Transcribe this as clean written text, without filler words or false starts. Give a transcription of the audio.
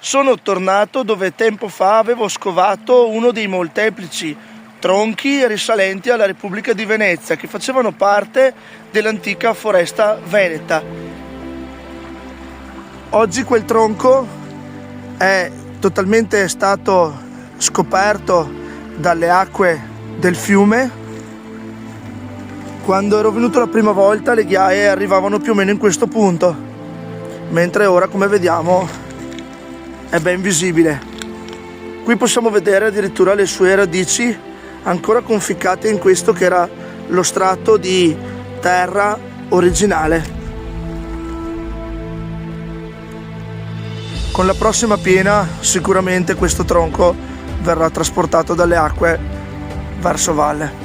Sono tornato dove tempo fa avevo scovato uno dei molteplici tronchi risalenti alla Repubblica di Venezia che facevano parte dell'antica foresta veneta. Oggi quel tronco è totalmente stato scoperto dalle acque del fiume. Quando ero venuto la prima volta le ghiaie arrivavano più o meno in questo punto, mentre ora, come vediamo, è ben visibile. Qui possiamo vedere addirittura le sue radici ancora conficcate in questo che era lo strato di terra originale. Con la prossima piena sicuramente questo tronco verrà trasportato dalle acque verso valle.